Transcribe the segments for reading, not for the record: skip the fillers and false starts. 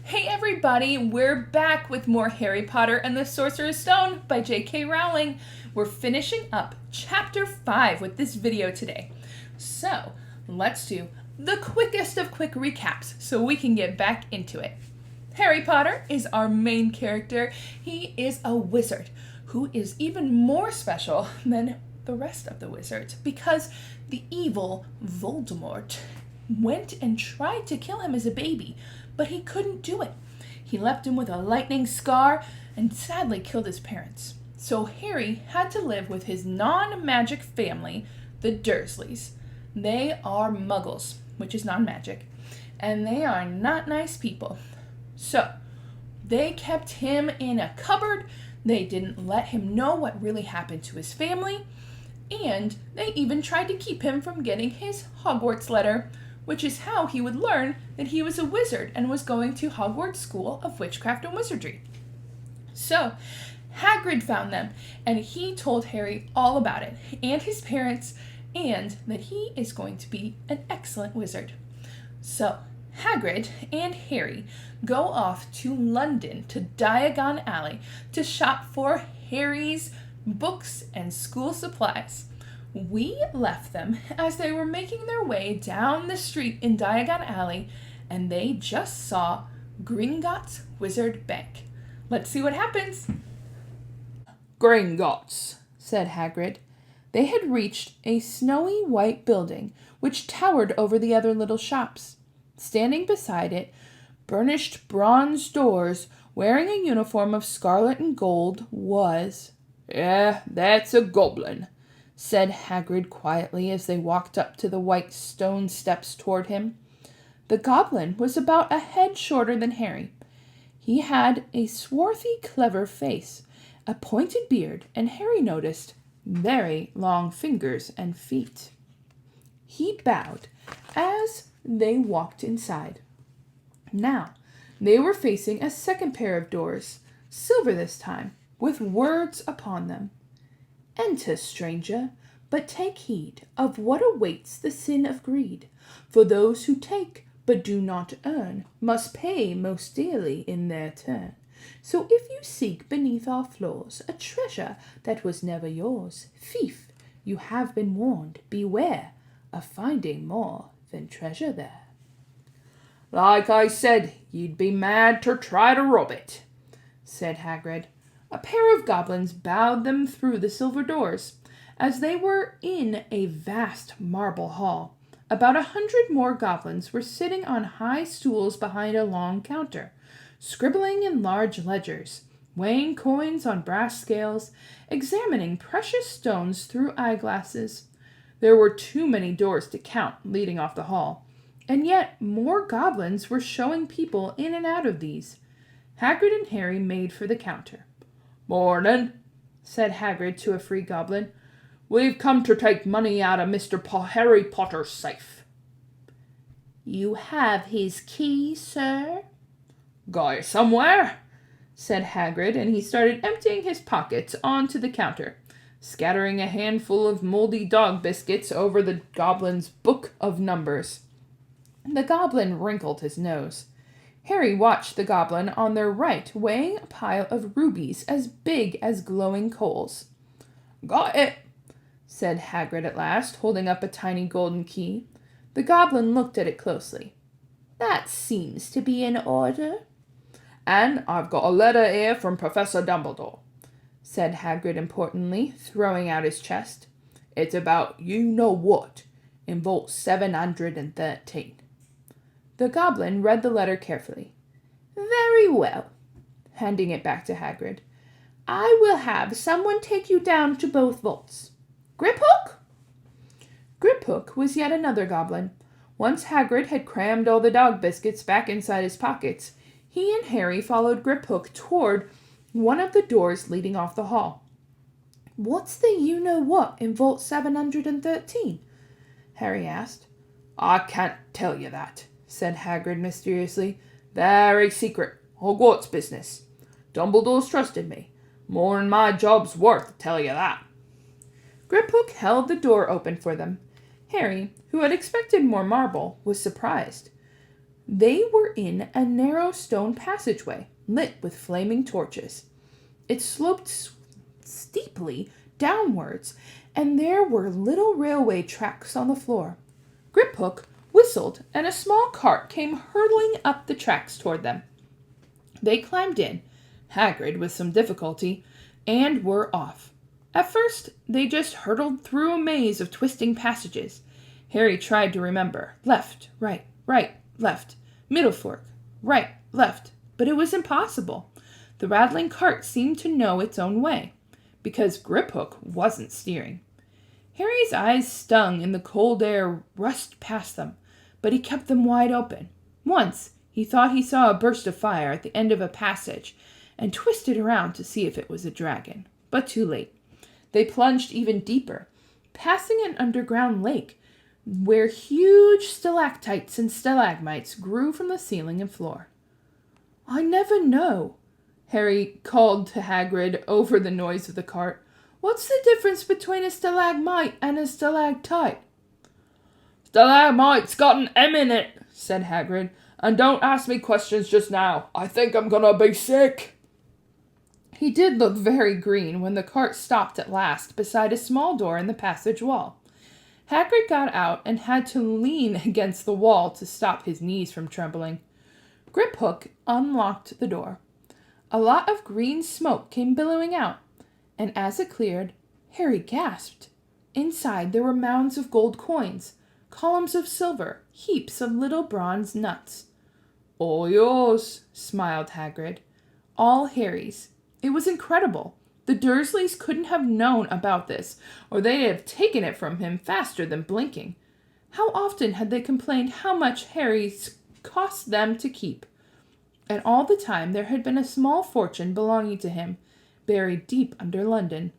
Hey everybody, we're back with more Harry Potter and the Sorcerer's Stone by JK Rowling. We're finishing up chapter 5 with this video today. So, let's do the quickest of quick recaps so we can get back into it. Harry Potter is our main character. He is a wizard who is even more special than the rest of the wizards because the evil Voldemort went and tried to kill him as a baby, but he couldn't do it. He left him with a lightning scar and sadly killed his parents. So Harry had to live with his non-magic family, the Dursleys. They are muggles, which is non-magic, and they are not nice people. So they kept him in a cupboard. They didn't let him know what really happened to his family, and they even tried to keep him from getting his Hogwarts letter, which is how he would learn that he was a wizard and was going to Hogwarts School of Witchcraft and Wizardry. So, Hagrid found them, and he told Harry all about it, and his parents, and that he is going to be an excellent wizard. So, Hagrid and Harry go off to London, to Diagon Alley, to shop for Harry's books and school supplies. We left them as they were making their way down the street in Diagon Alley, and they just saw Gringotts Wizard Bank. Let's see what happens. Gringotts, said Hagrid. They had reached a snowy white building which towered over the other little shops. Standing beside it, burnished bronze doors, wearing a uniform of scarlet and gold, was... that's a goblin, said Hagrid quietly as they walked up to the white stone steps toward him. The goblin was about a head shorter than Harry. He had a swarthy, clever face, a pointed beard, and Harry noticed very long fingers and feet. He bowed as they walked inside. Now, they were facing a second pair of doors, silver this time, with words upon them. Enter, stranger, but take heed of what awaits the sin of greed. For those who take, but do not earn, must pay most dearly in their turn. So if you seek beneath our floors a treasure that was never yours, thief, you have been warned, beware of finding more than treasure there. Like I said, you'd be mad to try to rob it, said Hagrid. A pair of goblins bowed them through the silver doors, as they were in a vast marble hall. About 100 more goblins were sitting on high stools behind a long counter, scribbling in large ledgers, weighing coins on brass scales, examining precious stones through eyeglasses. There were too many doors to count leading off the hall, and yet more goblins were showing people in and out of these. Hagrid and Harry made for the counter. Mornin', said Hagrid to a free goblin. We've come to take money out of Mr. Harry Potter's safe. You have his key, sir? Got it somewhere, said Hagrid, and he started emptying his pockets onto the counter, scattering a handful of moldy dog biscuits over the goblin's book of numbers. The goblin wrinkled his nose. Harry watched the goblin on their right weighing a pile of rubies as big as glowing coals. Got it, said Hagrid at last, holding up a tiny golden key. The goblin looked at it closely. That seems to be in order. And I've got a letter here from Professor Dumbledore, said Hagrid importantly, throwing out his chest. It's about you-know-what in Vault 713. The goblin read the letter carefully. Very well, handing it back to Hagrid. I will have someone take you down to both vaults. Griphook? Griphook was yet another goblin. Once Hagrid had crammed all the dog biscuits back inside his pockets, he and Harry followed Griphook toward one of the doors leading off the hall. What's the you-know-what in Vault 713? Harry asked. I can't tell you that, said Hagrid mysteriously. Very secret. Hogwarts business. Dumbledore's trusted me. More'n my job's worth to tell you that. Griphook held the door open for them. Harry, who had expected more marble, was surprised. They were in a narrow stone passageway, lit with flaming torches. It sloped steeply downwards, and there were little railway tracks on the floor. Griphook whistled, and a small cart came hurtling up the tracks toward them. They climbed in, Hagrid with some difficulty, and were off. At first, they just hurtled through a maze of twisting passages. Harry tried to remember. Left, right, left, middle fork, right, left. But it was impossible. The rattling cart seemed to know its own way, because Griphook wasn't steering. Harry's eyes stung and the cold air rushed past them, but he kept them wide open. Once, he thought he saw a burst of fire at the end of a passage, and twisted around to see if it was a dragon. But too late. They plunged even deeper, passing an underground lake, where huge stalactites and stalagmites grew from the ceiling and floor. "I never know," Harry called to Hagrid over the noise of the cart. "What's the difference between a stalagmite and a stalactite?" "Stalagmite's got an M in it," said Hagrid. "And don't ask me questions just now. I think I'm gonna be sick." He did look very green when the cart stopped at last beside a small door in the passage wall. Hagrid got out and had to lean against the wall to stop his knees from trembling. Griphook unlocked the door. A lot of green smoke came billowing out, and as it cleared, Harry gasped. Inside there were mounds of gold coins, columns of silver, heaps of little bronze nuts. "All yours," smiled Hagrid. All Harry's. It was incredible. The Dursleys couldn't have known about this, or they'd have taken it from him faster than blinking. How often had they complained how much Harry's cost them to keep? And all the time there had been a small fortune belonging to him, buried deep under London.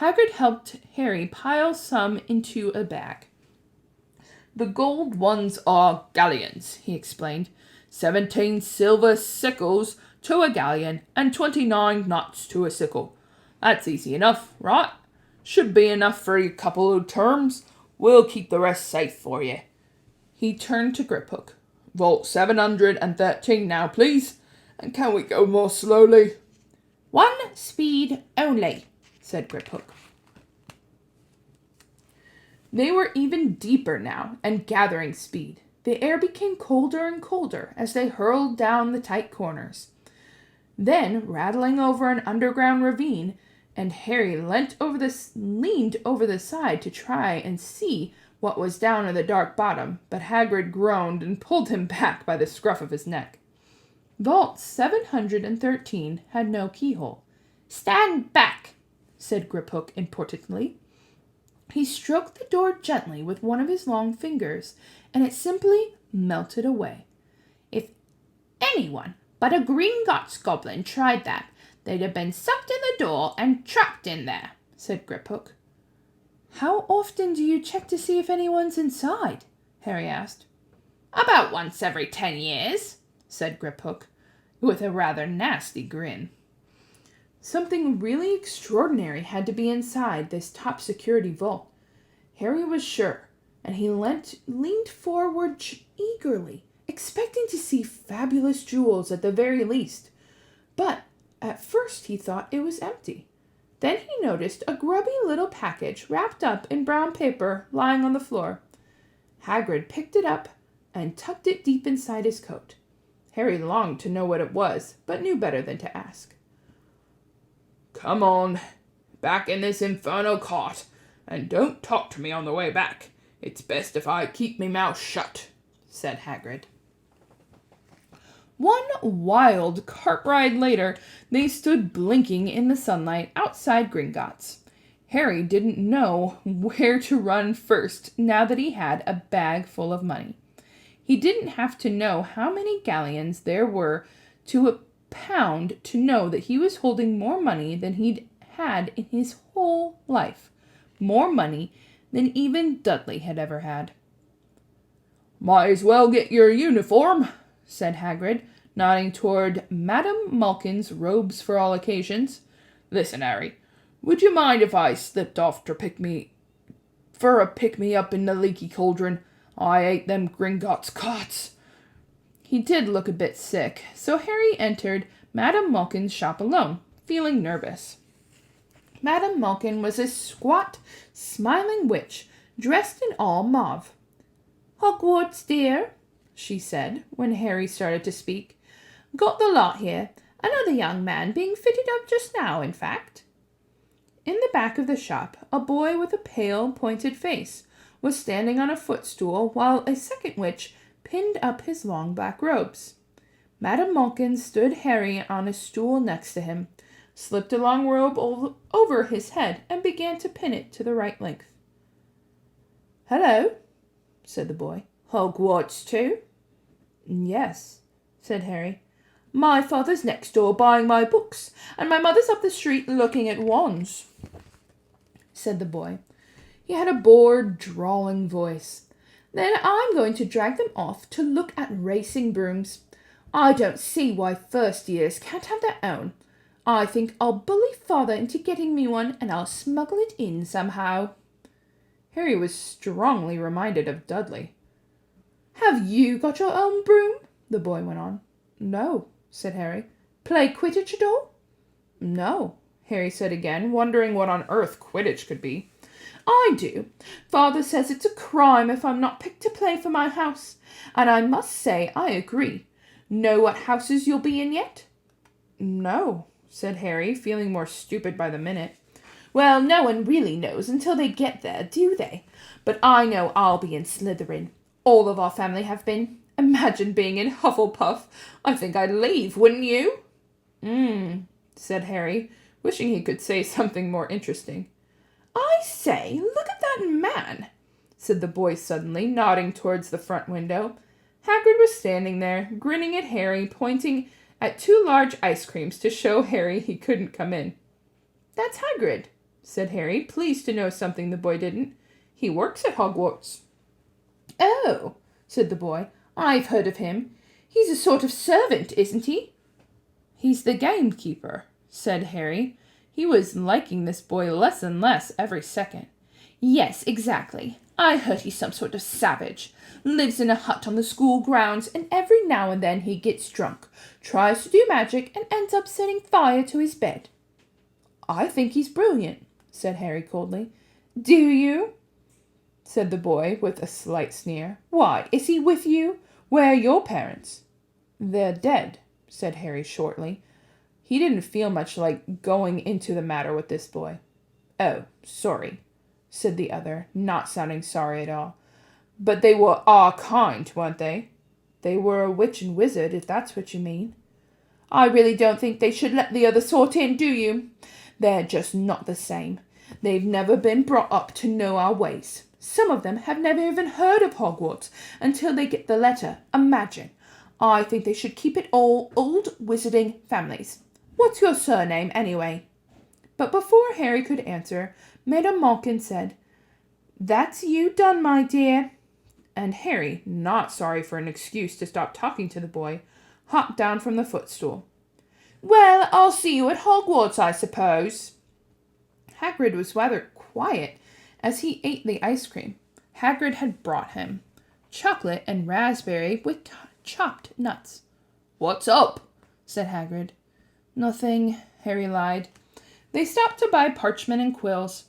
Hagrid helped Harry pile some into a bag. "The gold ones are galleons," he explained. 17 silver sickles to a galleon, and 29 nuts to a sickle. That's easy enough, right? Should be enough for a couple of terms. We'll keep the rest safe for you." He turned to Griphook. "Vault 713 now, please. And can we go more slowly?" "1 speed only," said Griphook. They were even deeper now and gathering speed. The air became colder and colder as they hurled down the tight corners. Then, rattling over an underground ravine, and Harry leaned over the side to try and see what was down in the dark bottom, but Hagrid groaned and pulled him back by the scruff of his neck. Vault 713 had no keyhole. "Stand back," said Griphook importantly. He stroked the door gently with one of his long fingers, and it simply melted away. "If anyone but a Gringotts goblin tried that, they'd have been sucked in the door and trapped in there," said Griphook. "How often do you check to see if anyone's inside?" Harry asked. "About once every 10 years, said Griphook, with a rather nasty grin. Something really extraordinary had to be inside this top security vault. Harry was sure, and he leaned forward eagerly, expecting to see fabulous jewels at the very least. But at first he thought it was empty. Then he noticed a grubby little package wrapped up in brown paper lying on the floor. Hagrid picked it up and tucked it deep inside his coat. Harry longed to know what it was, but knew better than to ask. "Come on, back in this infernal cart, and don't talk to me on the way back. It's best if I keep me mouth shut," said Hagrid. One wild cart ride later, they stood blinking in the sunlight outside Gringotts. Harry didn't know where to run first now that he had a bag full of money. He didn't have to know how many galleons there were to a pound to know that he was holding more money than he'd had in his whole life. More money than even Dudley had ever had. "Might as well get your uniform," said Hagrid, nodding toward Madame Malkin's robes for all occasions. "Listen, Harry, would you mind if I slipped off to pick me up in the leaky cauldron? I ate them Gringotts carts. He did look a bit sick, so Harry entered Madame Malkin's shop alone, feeling nervous. Madame Malkin was a squat, smiling witch, dressed in all mauve. "Hogwarts, dear," she said, when Harry started to speak. "Got the lot here. Another young man being fitted up just now, in fact." In the back of the shop, a boy with a pale, pointed face was standing on a footstool while a second witch pinned up his long black robes. Madame Malkin stood Harry on a stool next to him, slipped a long robe over his head, and began to pin it to the right length. "Hello," said the boy. "Hogwarts too?" "Yes," said Harry. "My father's next door buying my books, and my mother's up the street looking at wands," said the boy. He had a bored, drawling voice. "Then I'm going to drag them off to look at racing brooms. I don't see why first years can't have their own. I think I'll bully father into getting me one, and I'll smuggle it in somehow." Harry was strongly reminded of Dudley. "Have you got your own broom?" the boy went on. "No," said Harry. "Play Quidditch at all?" "No," Harry said again, wondering what on earth Quidditch could be. "I do. Father says it's a crime if I'm not picked to play for my house, and I must say I agree. Know what houses you'll be in yet?" "No," said Harry, feeling more stupid by the minute. "Well, no one really knows until they get there, do they? But I know I'll be in Slytherin. All of our family have been. Imagine being in Hufflepuff. I think I'd leave, wouldn't you?" Said Harry, wishing he could say something more interesting. "I say, look at that man," said the boy suddenly, nodding towards the front window. Hagrid was standing there, grinning at Harry, pointing at 2 large ice creams to show Harry he couldn't come in. "That's Hagrid," said Harry, pleased to know something the boy didn't. "He works at Hogwarts." "Oh," said the boy, "I've heard of him. He's a sort of servant, isn't he?" "He's the gamekeeper," said Harry. He was liking this boy less and less every second. "Yes, exactly. I heard he's some sort of savage. Lives in a hut on the school grounds, and every now and then he gets drunk, tries to do magic, and ends up setting fire to his bed." "I think he's brilliant," said Harry coldly. "Do you?" said the boy with a slight sneer. "Why, is he with you? Where are your parents?" "They're dead," said Harry shortly. He didn't feel much like going into the matter with this boy. "Oh, sorry," said the other, not sounding sorry at all. "But they were our kind, weren't they?" "They were a witch and wizard, if that's what you mean." "I really don't think they should let the other sort in, do you? They're just not the same. They've never been brought up to know our ways. Some of them have never even heard of Hogwarts until they get the letter. Imagine. I think they should keep it all old wizarding families. What's your surname, anyway?" But before Harry could answer, Madame Malkin said, "That's you done, my dear." And Harry, not sorry for an excuse to stop talking to the boy, hopped down from the footstool. "Well, I'll see you at Hogwarts, I suppose." Hagrid was rather quiet as he ate the ice cream Hagrid had brought him, chocolate and raspberry with chopped nuts. "What's up?" said Hagrid. "Nothing," Harry lied. They stopped to buy parchment and quills.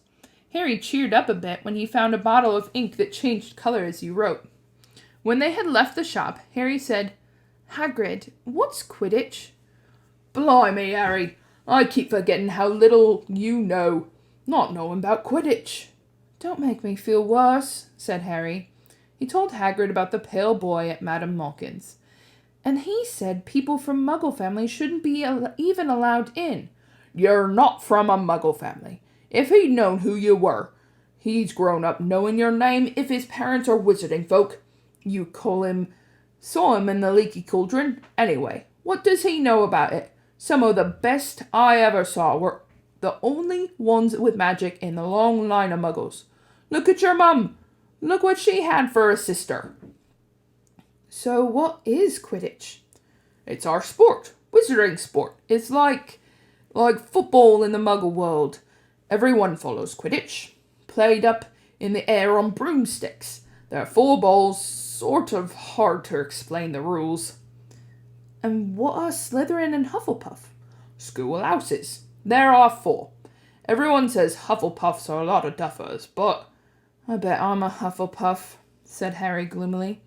Harry cheered up a bit when he found a bottle of ink that changed color as you wrote. When they had left the shop, Harry said, "Hagrid, what's Quidditch?" "Blimey, Harry, I keep forgetting how little you know. Not knowing about Quidditch." "Don't make me feel worse," said Harry. He told Hagrid about the pale boy at Madame Malkin's. "And he said people from Muggle families shouldn't be even allowed in." "You're not from a Muggle family. If he'd known who you were. He's grown up knowing your name if his parents are wizarding folk. You saw him in the Leaky Cauldron. Anyway, what does he know about it? Some of the best I ever saw were the only ones with magic in the long line of Muggles. Look at your mum. Look what she had for a sister." "So what is Quidditch?" "It's our sport. Wizarding sport. It's like football in the Muggle world. Everyone follows Quidditch. Played up in the air on broomsticks. There are 4 balls. Sort of hard to explain the rules." And what are Slytherin and Hufflepuff? Schoolhouses. There are 4. Everyone says Hufflepuffs are a lot of duffers, but I bet I'm a Hufflepuff, said Harry gloomily.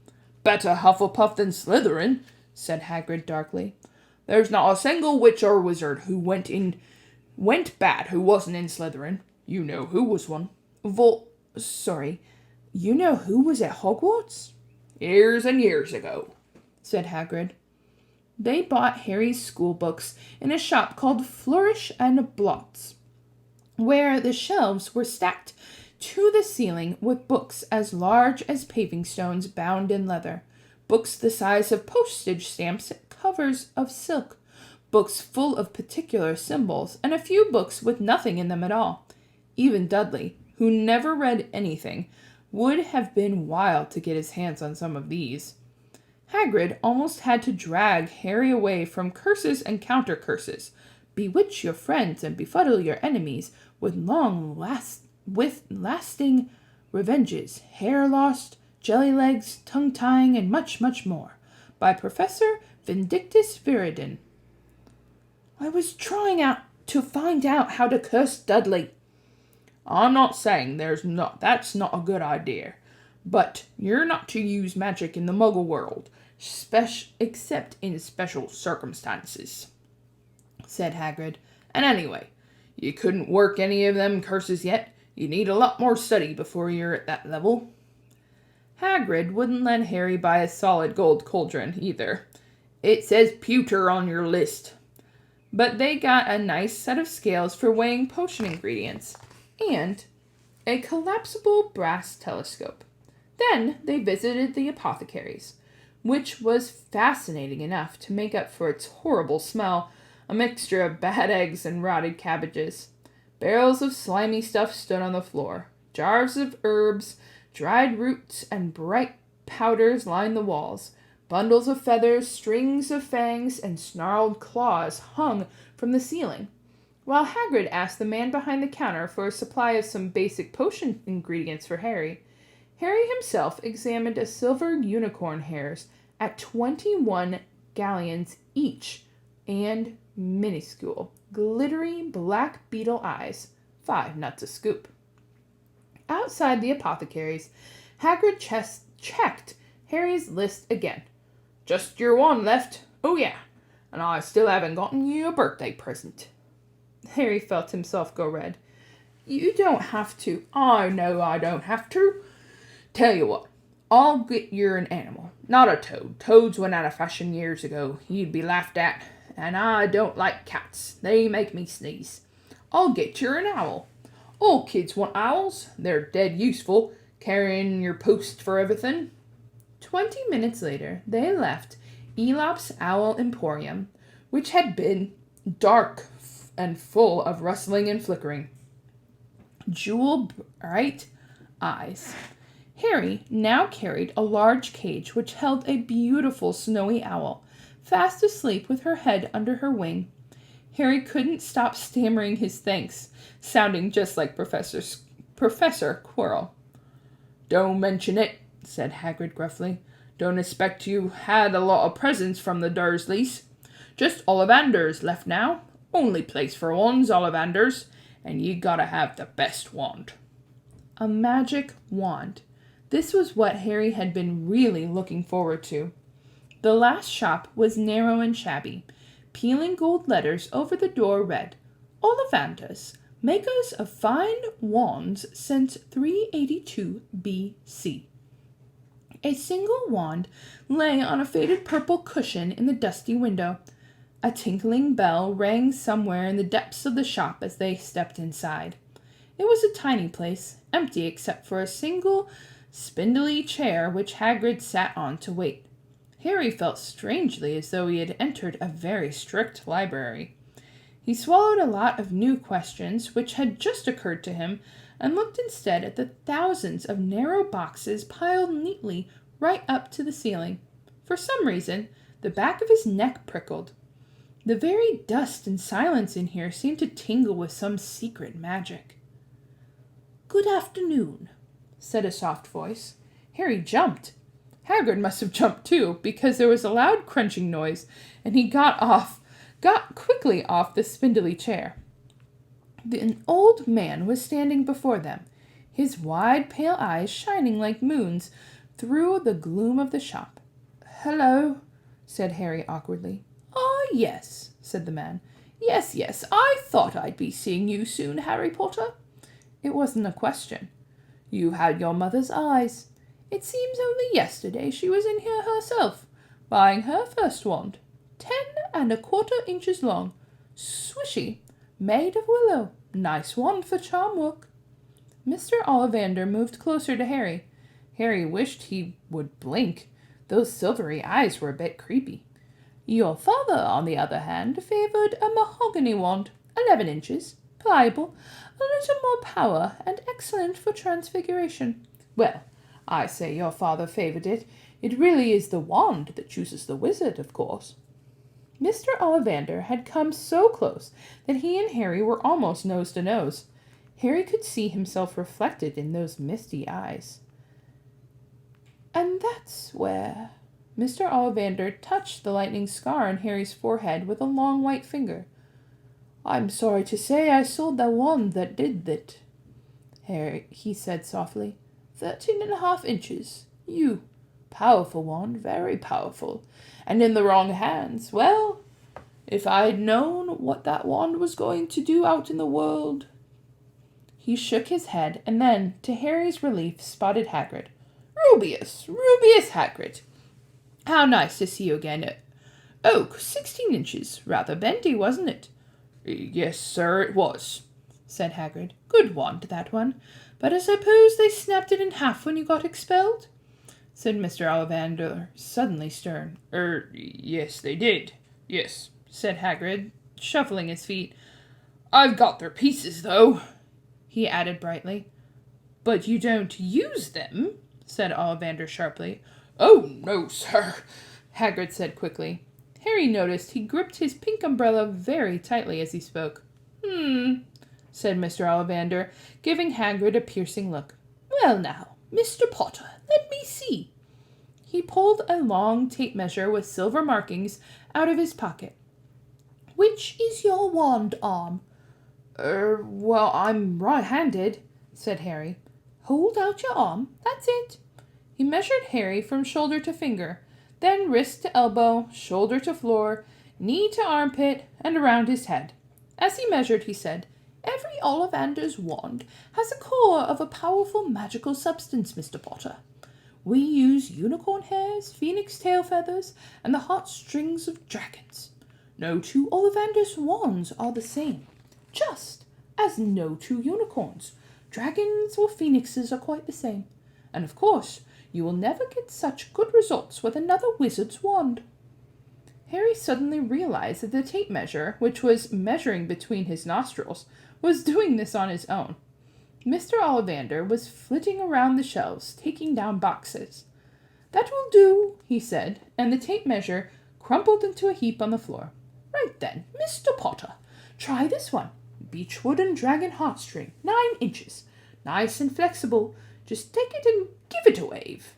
better Hufflepuff than Slytherin, said Hagrid darkly. There's not a single witch or wizard who went bad who wasn't in Slytherin. You know who was one. Sorry, you know who was at Hogwarts? Years and years ago, said Hagrid. They bought Harry's school books in a shop called Flourish and Blots, where the shelves were stacked to the ceiling with books as large as paving stones bound in leather, books the size of postage stamps, covers of silk, books full of particular symbols, and a few books with nothing in them at all. Even Dudley, who never read anything, would have been wild to get his hands on some of these. Hagrid almost had to drag Harry away from curses and counter-curses, bewitch your friends and befuddle your enemies with lasting revenges, hair lost, jelly legs, tongue-tying, and much, much more, by Professor Vindictus Viridin. I was trying to find out how to curse Dudley. I'm not saying that's not a good idea, but you're not to use magic in the Muggle world, except in special circumstances, said Hagrid. And anyway, you couldn't work any of them curses yet. You need a lot more study before you're at that level. Hagrid wouldn't let Harry buy a solid gold cauldron either. It says pewter on your list. But they got a nice set of scales for weighing potion ingredients, and a collapsible brass telescope. Then they visited the Apothecary's, which was fascinating enough to make up for its horrible smell, a mixture of bad eggs and rotted cabbages. Barrels of slimy stuff stood on the floor. Jars of herbs, dried roots, and bright powders lined the walls. Bundles of feathers, strings of fangs, and snarled claws hung from the ceiling. While Hagrid asked the man behind the counter for a supply of some basic potion ingredients for Harry, Harry himself examined a silver unicorn hairs at 21 galleons each, and minuscule, glittery black beetle eyes, 5 nuts a scoop. Outside the Apothecary's, Hagrid checked Harry's list again. Just your one left. Oh yeah, and I still haven't gotten you a birthday present. Harry felt himself go red. You don't have to. I know I don't have to. Tell you what, I'll get you an animal, not a toad. Toads went out of fashion years ago. You'd be laughed at. And I don't like cats. They make me sneeze. I'll get you an owl. All kids want owls. They're dead useful, carrying your post for everything. 20 minutes later, they left Elop's Owl Emporium, which had been dark and full of rustling and flickering. Jewel-bright eyes. Harry now carried a large cage which held a beautiful snowy owl, fast asleep with her head under her wing. Harry couldn't stop stammering his thanks, sounding just like Professor Quirrell. Don't mention it, said Hagrid gruffly. Don't expect you had a lot of presents from the Dursleys. Just Ollivanders left now. Only place for one's Ollivanders, and you gotta have the best wand. A magic wand. This was what Harry had been really looking forward to. The last shop was narrow and shabby. Peeling gold letters over the door read, Ollivanders, makers of fine wands since 382 B.C. A single wand lay on a faded purple cushion in the dusty window. A tinkling bell rang somewhere in the depths of the shop as they stepped inside. It was a tiny place, empty except for a single spindly chair which Hagrid sat on to wait. Harry felt strangely as though he had entered a very strict library. He swallowed a lot of new questions which had just occurred to him, and looked instead at the thousands of narrow boxes piled neatly right up to the ceiling. For some reason, the back of his neck prickled. The very dust and silence in here seemed to tingle with some secret magic. "Good afternoon," said a soft voice. Harry jumped. Hagrid must have jumped too, because there was a loud crunching noise, and he got quickly off the spindly chair. An old man was standing before them, his wide, pale eyes shining like moons through the gloom of the shop. "Hello," said Harry awkwardly. "Ah, yes," said the man. Yes, I thought I'd be seeing you soon, Harry Potter." It wasn't a question. "You had your mother's eyes. It seems only yesterday she was in here herself, buying her first wand. 10¼ inches long, swishy, made of willow. Nice wand for charm work." Mr. Ollivander moved closer to Harry. Harry wished he would blink. Those silvery eyes were a bit creepy. "Your father, on the other hand, favoured a mahogany wand, 11 inches, pliable, a little more power, and excellent for transfiguration." "Well, I say your father favoured it. It really is the wand that chooses the wizard, of course." Mr. Ollivander had come so close that he and Harry were almost nose to nose. Harry could see himself reflected in those misty eyes. "And that's where—" Mr. Ollivander touched the lightning scar on Harry's forehead with a long white finger. "I'm sorry to say I sold the wand that did that, Harry," he said softly. 13½ inches. Powerful wand, very powerful. And in the wrong hands. Well, if I'd known what that wand was going to do out in the world." He shook his head, and then, to Harry's relief, spotted Hagrid. Rubius Hagrid. How nice to see you again. Oak, 16 inches. Rather bendy, wasn't it?" "Yes, sir, it was," said Hagrid. "Good wand, that one. But I suppose they snapped it in half when you got expelled?" said Mr. Ollivander, suddenly stern. Yes, they did. Yes," said Hagrid, shuffling his feet. "I've got their pieces, though," he added brightly. "But you don't use them?" said Ollivander sharply. "Oh, no, sir," Hagrid said quickly. Harry noticed he gripped his pink umbrella very tightly as he spoke. Said Mr. Ollivander, giving Hagrid a piercing look. "Well now, Mr. Potter, let me see." He pulled a long tape measure with silver markings out of his pocket. "Which is your wand arm?" Well, I'm right-handed," said Harry. "Hold out your arm. That's it." He measured Harry from shoulder to finger, then wrist to elbow, shoulder to floor, knee to armpit, and around his head. As he measured, he said, "Every Ollivander's wand has a core of a powerful magical substance, Mr. Potter. We use unicorn hairs, phoenix tail feathers, and the heartstrings of dragons. No two Ollivander's wands are the same, just as no two unicorns, dragons, or phoenixes are quite the same. And of course, you will never get such good results with another wizard's wand." Harry suddenly realized that the tape measure, which was measuring between his nostrils, was doing this on his own. Mr. Ollivander was flitting around the shelves, taking down boxes. "That will do," he said, and the tape measure crumpled into a heap on the floor. "Right then, Mr. Potter, try this one. Beechwood and dragon heartstring, 9 inches. Nice and flexible. Just take it and give it a wave."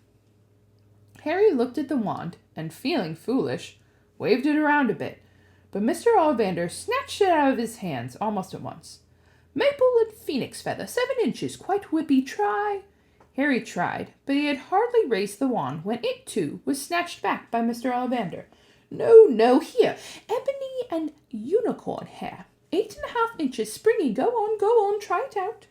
Harry looked at the wand, and feeling foolish, waved it around a bit, but Mr. Ollivander snatched it out of his hands almost at once. "Maple and phoenix feather, 7 inches, quite whippy. Try." Harry tried, but he had hardly raised the wand when it, too, was snatched back by Mr. Ollivander. No, here, ebony and unicorn hair, 8½ inches, springy. Go on, try it out."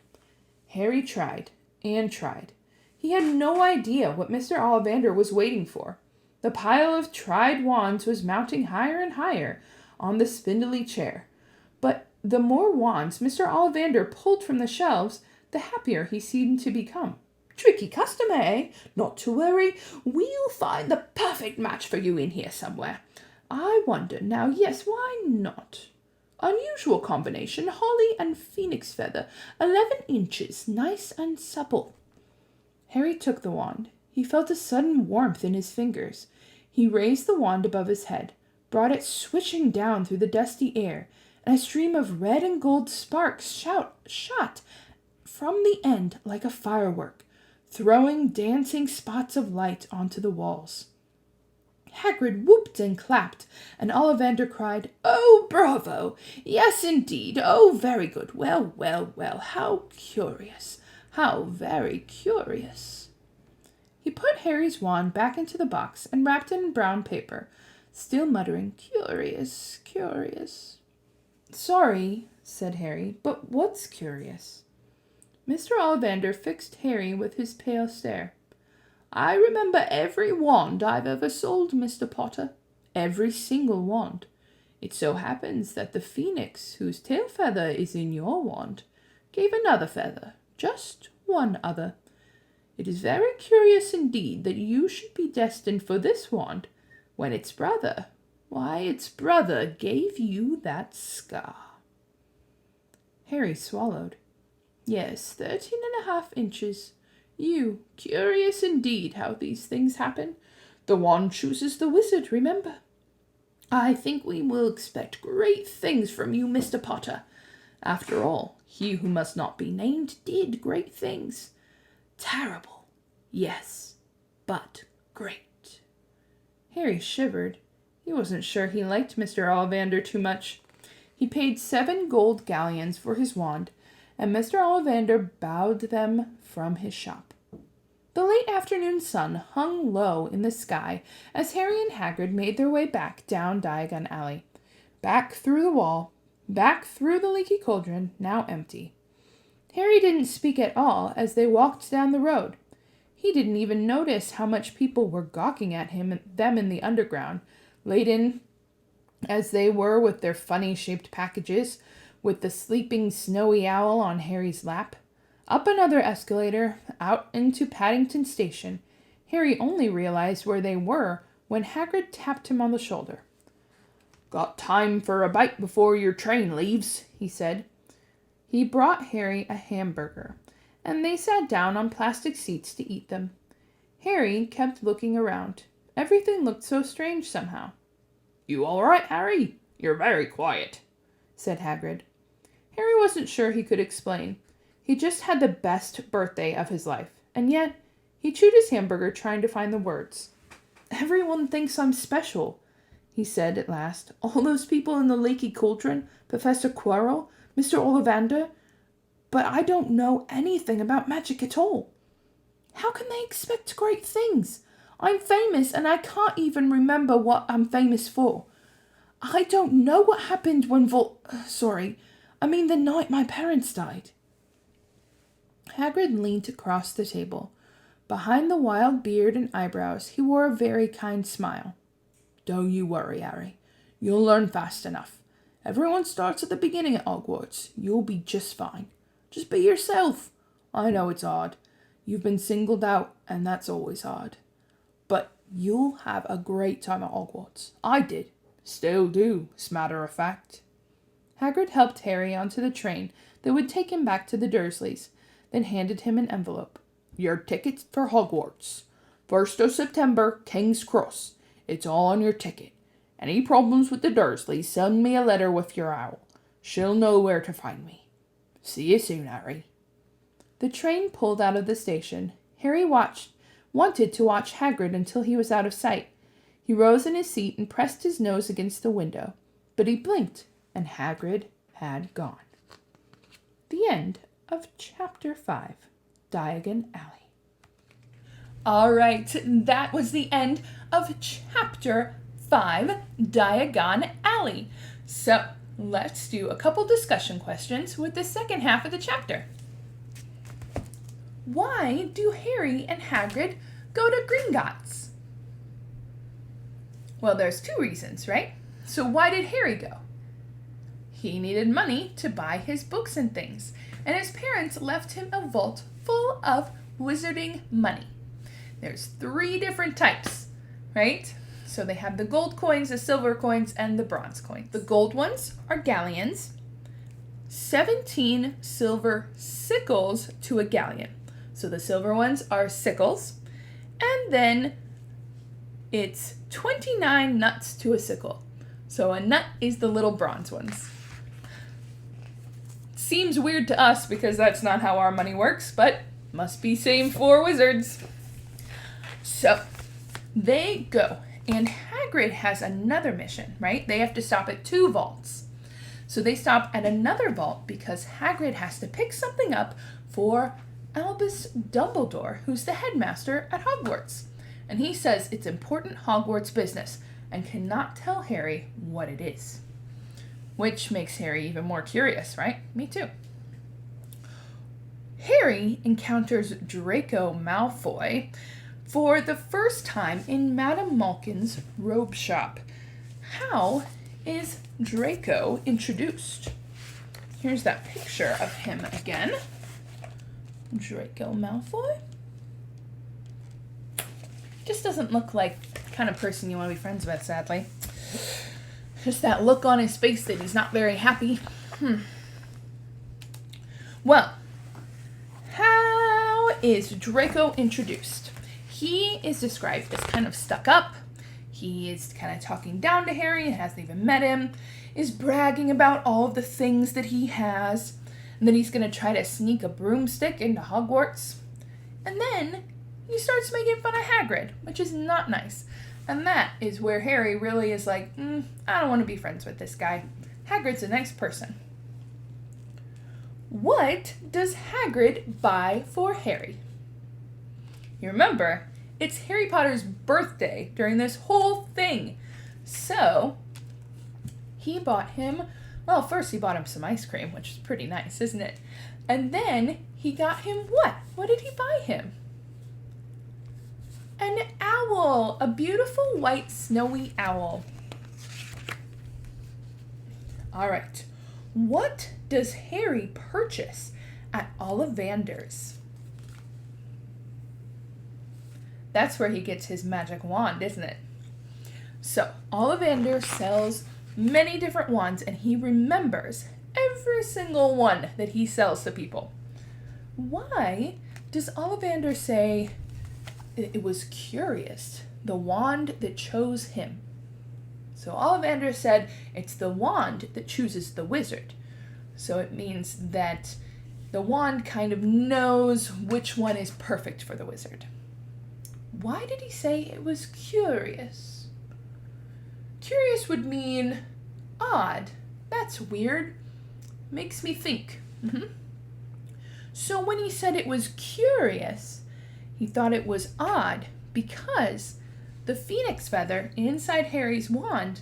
Harry tried and tried. He had no idea what Mr. Ollivander was waiting for. The pile of tried wands was mounting higher and higher on the spindly chair. But the more wands Mr. Ollivander pulled from the shelves, the happier he seemed to become. "Tricky customer, eh? Not to worry. We'll find the perfect match for you in here somewhere. I wonder now, yes, why not? Unusual combination, holly and phoenix feather, 11 inches, nice and supple." Harry took the wand. He felt a sudden warmth in his fingers. He raised the wand above his head, brought it swishing down through the dusty air, and a stream of red and gold sparks shot from the end like a firework. throwing dancing spots of light onto the walls. Hagrid whooped and clapped, and Ollivander cried, "Oh, bravo! Yes, indeed! Oh, very good! Well, well, well! How curious! How very curious!" He put Harry's wand back into the box and wrapped it in brown paper, still muttering, "Curious, curious." "Sorry," said Harry, "but what's curious?" Mr. Ollivander fixed Harry with his pale stare. "I remember every wand I've ever sold, Mr. Potter. Every single wand. It so happens that the phoenix whose tail feather is in your wand gave another feather, just one other. It is very curious indeed that you should be destined for this wand when its brother, why, its brother gave you that scar." Harry swallowed. "Yes, 13.5 inches. Curious indeed how these things happen. The wand chooses the wizard, remember. I think we will expect great things from you, Mr. Potter. After all, he who must not be named did great things. Terrible, yes, but great." Harry shivered. He wasn't sure he liked Mr. Ollivander too much. He paid 7 gold galleons for his wand, and Mr. Ollivander bowed them from his shop. The late afternoon sun hung low in the sky as Harry and Hagrid made their way back down Diagon Alley, back through the wall, back through the leaky cauldron, now empty. Harry didn't speak at all as they walked down the road. He didn't even notice how much people were gawking at them in the underground, laden as they were with their funny-shaped packages, with the sleeping snowy owl on Harry's lap. Up another escalator, out into Paddington Station. Harry only realized where they were when Hagrid tapped him on the shoulder. "Got time for a bite before your train leaves," he said. He brought Harry a hamburger, and they sat down on plastic seats to eat them. Harry kept looking around. Everything looked so strange somehow. "You all right, Harry? You're very quiet," said Hagrid. Harry wasn't sure he could explain. He just had the best birthday of his life, and yet he chewed his hamburger trying to find the words. "Everyone thinks I'm special," he said at last. "All those people in the leaky cauldron, Professor Quirrell, Mr. Ollivander, but I don't know anything about magic at all. How can they expect great things? I'm famous and I can't even remember what I'm famous for. I don't know what happened when the night my parents died." Hagrid leaned across the table. Behind the wild beard and eyebrows, he wore a very kind smile. "Don't you worry, Harry. You'll learn fast enough. Everyone starts at the beginning at Hogwarts. You'll be just fine. Just be yourself. I know it's hard. You've been singled out, and that's always hard. But you'll have a great time at Hogwarts. I did. Still do, as a matter of fact." Hagrid helped Harry onto the train that would take him back to the Dursleys, then handed him an envelope. "Your ticket for Hogwarts. 1st of September, King's Cross. It's all on your ticket. Any problems with the Dursleys, send me a letter with your owl. She'll know where to find me. See you soon, Harry." The train pulled out of the station. Harry wanted to watch Hagrid until he was out of sight. He rose in his seat and pressed his nose against the window, but he blinked, and Hagrid had gone. The end of Chapter 5, Diagon Alley. All right, that was the end of Chapter 5, Diagon Alley. So let's do a couple discussion questions with the second half of the chapter. Why do Harry and Hagrid go to Gringotts? Well, there's 2 reasons, right? So why did Harry go? He needed money to buy his books and things, and his parents left him a vault full of wizarding money. There's 3 different types, right? So they have the gold coins, the silver coins, and the bronze coins. The gold ones are galleons, 17 silver sickles to a galleon. So the silver ones are sickles, and then it's 29 nuts to a sickle. So a nut is the little bronze ones. Seems weird to us because that's not how our money works, but Must be same for wizards. So they go, and Hagrid has another mission, right? They have to stop at 2 vaults. So they stop at another vault because Hagrid has to pick something up for Albus Dumbledore, who's the headmaster at Hogwarts. And he says it's important Hogwarts business and cannot tell Harry what it is. Which makes Harry even more curious, right? Me too. Harry encounters Draco Malfoy for the first time in Madame Malkin's robe shop. How is Draco introduced? Here's that picture of him again. Draco Malfoy. Just doesn't look like the kind of person you want to be friends with, sadly. Just that look on his face that he's not very happy. Well, how is Draco introduced? He is described as kind of stuck up. He is kind of talking down to Harry, hasn't even met him, is bragging about all of the things that he has, and then he's going to try to sneak a broomstick into Hogwarts. And then he starts making fun of Hagrid, which is not nice. And that is where Harry really is like, I don't want to be friends with this guy. Hagrid's a nice person. What does Hagrid buy for Harry? You remember, it's Harry Potter's birthday during this whole thing. So, he bought him, well, first he bought him some ice cream, which is pretty nice, isn't it? And then he got him what? What did he buy him? An owl, a beautiful white snowy owl. All right, what does Harry purchase at Ollivander's? That's where he gets his magic wand, isn't it? So, Ollivander sells many different wands, and he remembers every single one that he sells to people. Why does Ollivander say it was curious, the wand that chose him? So Ollivander said it's the wand that chooses the wizard. So it means that the wand kind of knows which one is perfect for the wizard. Why did he say it was curious? Curious would mean odd. That's weird. Makes me think. So when he said it was curious, he thought it was odd because the phoenix feather inside Harry's wand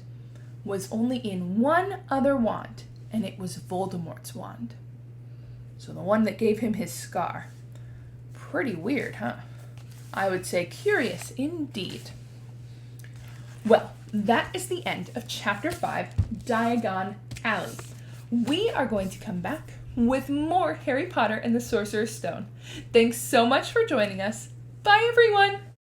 was only in one other wand, and it was Voldemort's wand. So the one that gave him his scar. Pretty weird, huh? I would say curious indeed. Well, that is the end of Chapter 5, Diagon Alley. We are going to come back with more Harry Potter and the Sorcerer's Stone. Thanks so much for joining us. Bye, everyone!